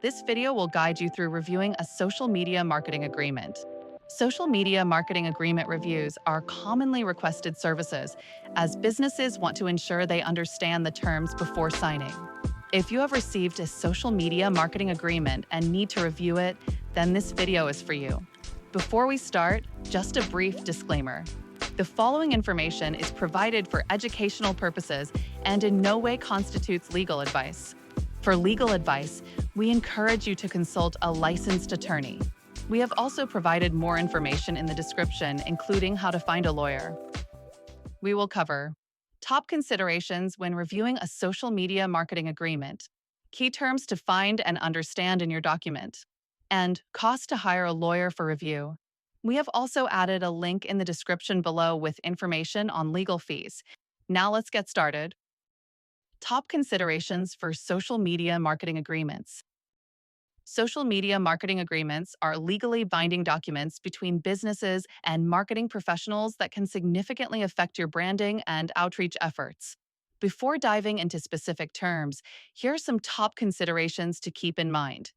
This video will guide you through reviewing a social media marketing agreement. Social media marketing agreement reviews are commonly requested services as businesses want to ensure they understand the terms before signing. If you have received a social media marketing agreement and need to review it, then this video is for you. Before we start, just a brief disclaimer. The following information is provided for educational purposes and in no way constitutes legal advice. For legal advice, we encourage you to consult a licensed attorney. We have also provided more information in the description, including how to find a lawyer. We will cover top considerations when reviewing a social media marketing agreement, key terms to find and understand in your document, and cost to hire a lawyer for review. We have also added a link in the description below with information on legal fees. Now let's get started. Top considerations for social media marketing agreements. Social media marketing agreements are legally binding documents between businesses and marketing professionals that can significantly affect your branding and outreach efforts. Before diving into specific terms, here are some top considerations to keep in mind.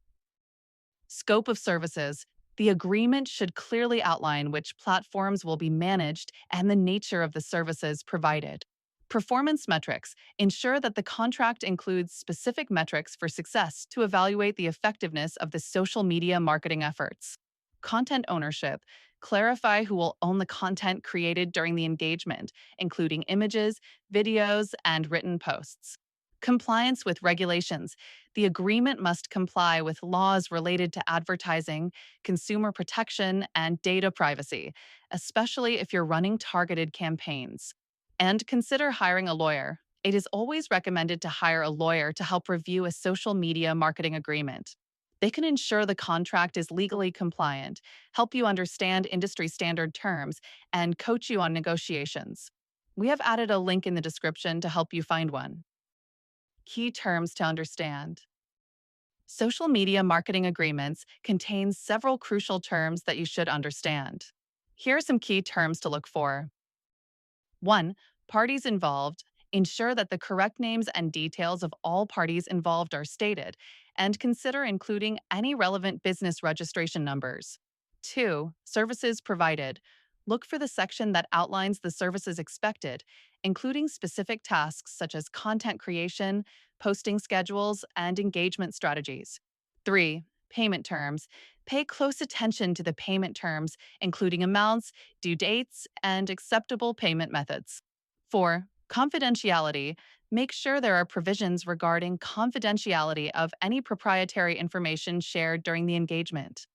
Scope of services. The agreement should clearly outline which platforms will be managed and the nature of the services provided. Performance metrics. Ensure that the contract includes specific metrics for success to evaluate the effectiveness of the social media marketing efforts. Content ownership. Clarify who will own the content created during the engagement, including images, videos, and written posts. Compliance with regulations. The agreement must comply with laws related to advertising, consumer protection, and data privacy, especially if you're running targeted campaigns. And consider hiring a lawyer. It is always recommended to hire a lawyer to help review a social media marketing agreement. They can ensure the contract is legally compliant, help you understand industry standard terms, and coach you on negotiations. We have added a link in the description to help you find one. Key terms to understand. Social media marketing agreements contain several crucial terms that you should understand. Here are some key terms to look for. 1. Parties involved. Ensure that the correct names and details of all parties involved are stated, and consider including any relevant business registration numbers. 2. Services provided. Look for the section that outlines the services expected, including specific tasks such as content creation, posting schedules, and engagement strategies. 3. Payment terms. Pay close attention to the payment terms, including amounts, due dates, and acceptable payment methods. 4. Confidentiality. Make sure there are provisions regarding confidentiality of any proprietary information shared during the engagement.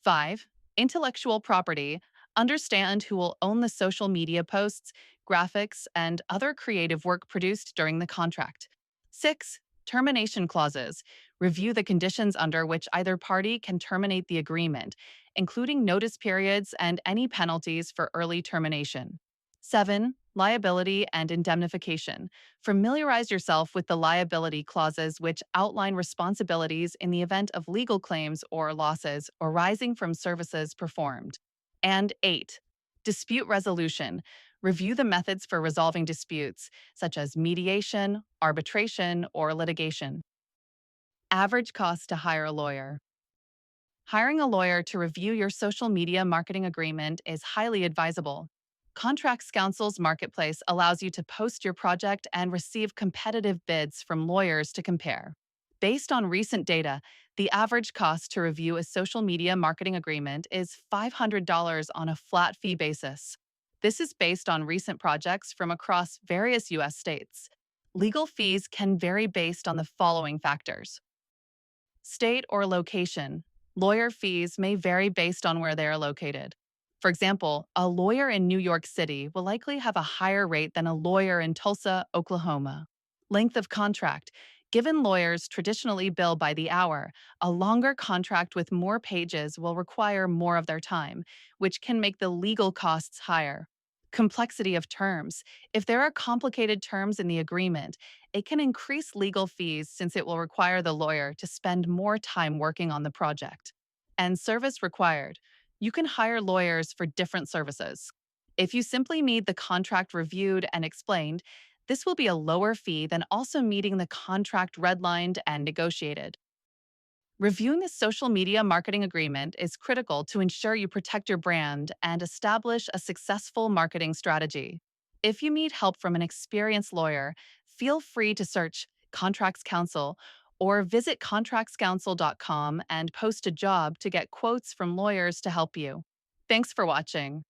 5. Intellectual property. Understand who will own the social media posts, graphics, and other creative work produced during the contract. 6. Termination clauses. Review the conditions under which either party can terminate the agreement, including notice periods and any penalties for early termination. 7. Liability and indemnification. Familiarize yourself with the liability clauses which outline responsibilities in the event of legal claims or losses arising from services performed. And 8. Dispute resolution. Review the methods for resolving disputes, such as mediation, arbitration, or litigation. Average cost to hire a lawyer. Hiring a lawyer to review your social media marketing agreement is highly advisable. Contracts Council's marketplace allows you to post your project and receive competitive bids from lawyers to compare. Based on recent data, the average cost to review a social media marketing agreement is $500 on a flat fee basis. This is based on recent projects from across various U.S. states. Legal fees can vary based on the following factors. State or location. Lawyer fees may vary based on where they are located. For example, a lawyer in New York City will likely have a higher rate than a lawyer in Tulsa, Oklahoma. Length of contract. Given lawyers traditionally bill by the hour, a longer contract with more pages will require more of their time, which can make the legal costs higher. Complexity of terms. If there are complicated terms in the agreement, it can increase legal fees since it will require the lawyer to spend more time working on the project. And service required. You can hire lawyers for different services. If you simply need the contract reviewed and explained, this will be a lower fee than also meeting the contract redlined and negotiated. Reviewing a social media marketing agreement is critical to ensure you protect your brand and establish a successful marketing strategy. If you need help from an experienced lawyer, feel free to search Contracts Counsel or visit contractscounsel.com and post a job to get quotes from lawyers to help you. Thanks for watching.